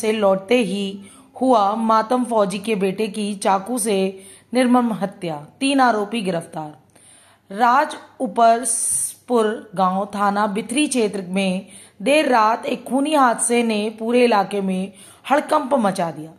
से लौटते ही हुआ मातम फौजी के बेटे की चाकू से निर्मम हत्या, 3 आरोपी गिरफ्तार। राजउपरपुर गांव थाना बिथरी क्षेत्र में देर रात एक खूनी हादसे ने पूरे इलाके में हड़कंप मचा दिया।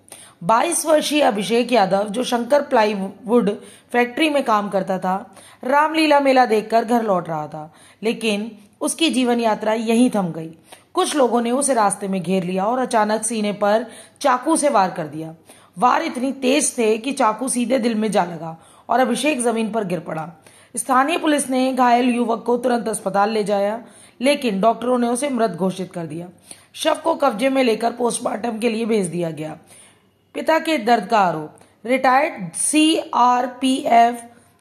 22 वर्षीय अभिषेक यादव, जो शंकर प्लाईवुड फैक्ट्री में काम करता था, रामलीला मेला देखकर घर लौट रहा था, लेकिन उसकी जीवन यात्रा यहीं थम गई। कुछ लोगों ने उसे रास्ते में घेर लिया और अचानक सीने पर चाकू से वार कर दिया। वार इतनी तेज थे कि चाकू सीधे दिल में जा लगा और अभिषेक जमीन पर गिर पड़ा। स्थानीय पुलिस ने घायल युवक को तुरंत अस्पताल ले जाया, लेकिन डॉक्टरों ने उसे मृत घोषित कर दिया। शव को कब्जे में लेकर पोस्टमार्टम के लिए भेज दिया गया। पिता के दर्द का आरोप। रिटायर्ड CRPF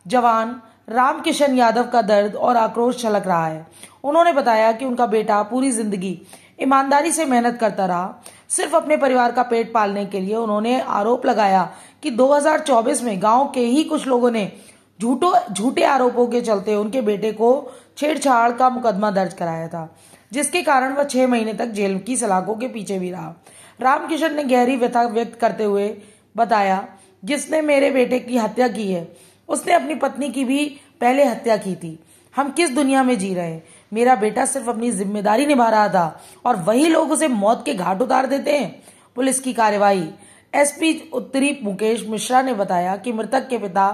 जवान रामकिशन यादव का दर्द और आक्रोश छलक रहा है। उन्होंने बताया कि उनका बेटा पूरी जिंदगी ईमानदारी से मेहनत करता रहा, सिर्फ अपने परिवार का पेट पालने के लिए। उन्होंने आरोप लगाया कि 2024 में गांव के ही कुछ लोगों ने झूठे आरोपों के चलते उनके बेटे को छेड़छाड़ का मुकदमा दर्ज कराया था, जिसके कारण वह 6 महीने तक जेल की सलाखों के पीछे भी रहा। रामकिशन ने गहरी व्यथा व्यक्त करते हुए बताया, जिसने मेरे बेटे की हत्या की है, उसने अपनी पत्नी की भी पहले हत्या की थी। हम किस दुनिया में जी रहे हैं? मेरा बेटा सिर्फ अपनी जिम्मेदारी निभा रहा था और वही लोग उसे मौत के घाट उतार देते हैं। पुलिस की कार्यवाही। SP उत्तरी मुकेश मिश्रा ने बताया कि मृतक के पिता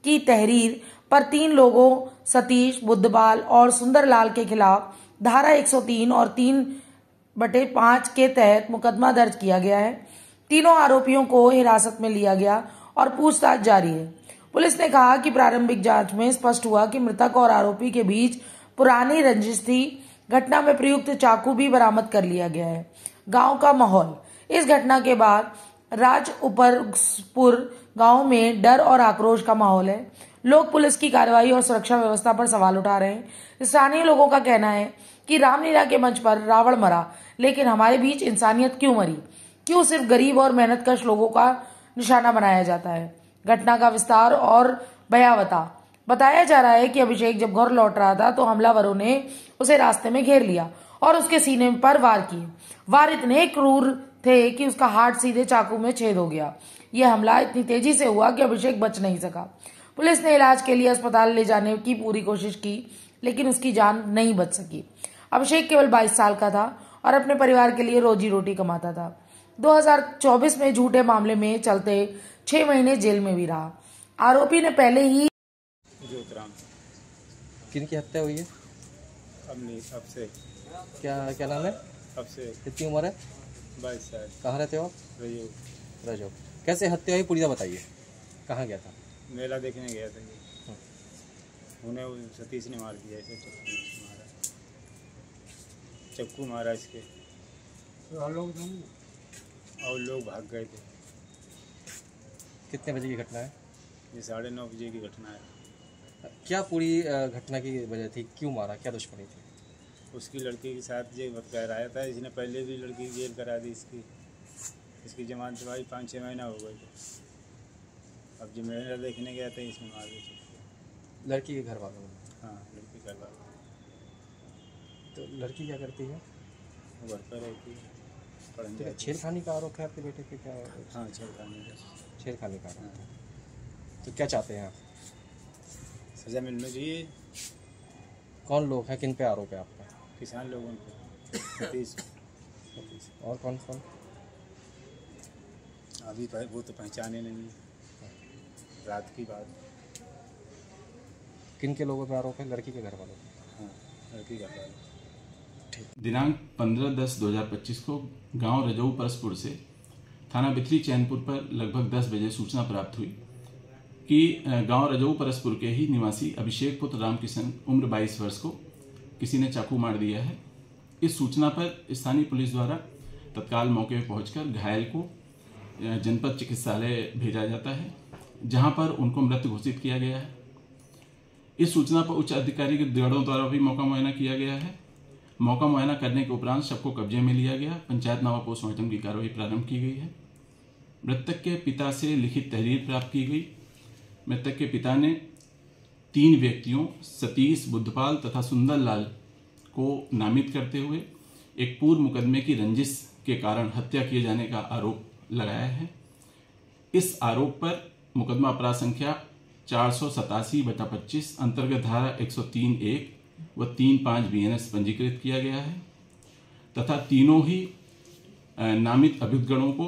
की तहरीर पर 3 लोगों सतीश, बुद्धपाल और सुंदरलाल के खिलाफ धारा 103 और 3/5 के तहत मुकदमा दर्ज किया गया है। तीनों आरोपियों को हिरासत में लिया गया और पूछताछ जारी है। पुलिस ने कहा कि प्रारंभिक जांच में स्पष्ट हुआ कि मृतक और आरोपी के बीच पुरानी रंजिश थी। घटना में प्रयुक्त चाकू भी बरामद कर लिया गया है। गांव का माहौल। इस घटना के बाद राजउपरपुर गांव में डर और आक्रोश का माहौल है। लोग पुलिस की कार्रवाई और सुरक्षा व्यवस्था पर सवाल उठा रहे हैं। स्थानीय लोगों का कहना है कि रामलीला के मंच पर रावण मरा, लेकिन हमारे बीच इंसानियत क्यों मरी? क्यों सिर्फ गरीब और मेहनतकश लोगों का निशाना बनाया जाता है? घटना का विस्तार और भयावता। बताया जा रहा है कि अभिषेक जब घर लौट रहा था तो हमलावरों ने उसे रास्ते में घेर लिया और उसके सीने पर वार किए। वार इतने क्रूर थे कि उसका हार्ट सीधे चाकू में छेद हो गया। यह हमला इतनी तेजी से हुआ कि अभिषेक बच नहीं सका। पुलिस ने इलाज के लिए अस्पताल ले जाने की पूरी कोशिश की, लेकिन उसकी जान नहीं बच सकी। अभिषेक केवल 22 साल का था और अपने परिवार के लिए रोजी रोटी कमाता था। 2024 में झूठे मामले में चलते 6 महीने जेल में भी रहा। आरोपी ने पहले ही किनकी हत्या हुई है? अब से क्या नाम है? अब से कितनी उम्र है? 22 साल। कहाँ रहते हो? रजो। कैसे हत्या हुई पूरी बात बताइए। कहाँ गया था? मेला देखने गया था। उन्हें सतीश ने मार दिया, ऐसे चक्कू मारा इसके और लोग भाग गए थे। कितने बजे की घटना है? ये 9:30 बजे की घटना है। क्या पूरी घटना की वजह थी? क्यों मारा? क्या दुश्मनी थी? उसकी लड़की के साथ ये कराया था। इसने पहले भी लड़की की जेल करा दी। इसकी जमानत भाई 5-6 महीना हो गए थे। अब जो मेला देखने गया था इसमें मार दिया लड़की के घर वालों ने? हाँ, लड़की घर वालों। तो लड़की क्या करती है? वो घर पर रहती है, पढ़ने जाती है। छेड़खानी का आरोप है आपके बेटे पे? क्या? हाँ, छेड़खानी का आरोप है। तो क्या चाहते हैं आप? सजा मिलनी चाहिए। कौन लोग हैं, किन पे आरोप है आपका? किसान लोगों पे। सतीश। और कौन? अभी वो तो पहचाने नहीं, रात की बात। किन के लोगों पे आरोप है? लड़की के घर वालों पे? हाँ, लड़की घर वालों। दिनांक 15/10/2025 को गांव रजौपरपुर से थाना बिथरी चैनपुर पर लगभग 10 बजे सूचना प्राप्त हुई कि गांव रजौपरपुर के ही निवासी अभिषेक पुत्र रामकिशन उम्र 22 वर्ष को किसी ने चाकू मार दिया है। इस सूचना पर स्थानीय पुलिस द्वारा तत्काल मौके पर पहुंचकर घायल को जनपद चिकित्सालय भेजा जाता है, जहां पर उनको मृत घोषित किया गया है। इस सूचना पर उच्च अधिकारी के दलों द्वारा भी मौका मुआयना किया गया है। मौका मुआयना करने के उपरांत शव को कब्जे में लिया गया। पंचायतनामा पोस्टमार्टम की कार्रवाई प्रारंभ की गई है। मृतक के पिता से लिखित तहरीर प्राप्त की गई। मृतक के पिता ने 3 व्यक्तियों सतीश, बुद्धपाल तथा सुंदरलाल को नामित करते हुए एक पूर्व मुकदमे की रंजिश के कारण हत्या किए जाने का आरोप लगाया है। इस आरोप पर मुकदमा अपराध संख्या 487/25 अंतर्गत धारा 103(1) व 3(5) BNS पंजीकृत किया गया है तथा तीनों ही नामित अभियुक्तगणों को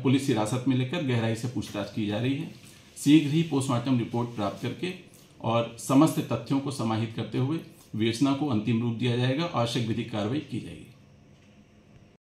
पुलिस हिरासत में लेकर गहराई से पूछताछ की जा रही है। शीघ्र ही पोस्टमार्टम रिपोर्ट प्राप्त करके और समस्त तथ्यों को समाहित करते हुए विवेचना को अंतिम रूप दिया जाएगा और आवश्यक विधिक कार्रवाई की जाएगी।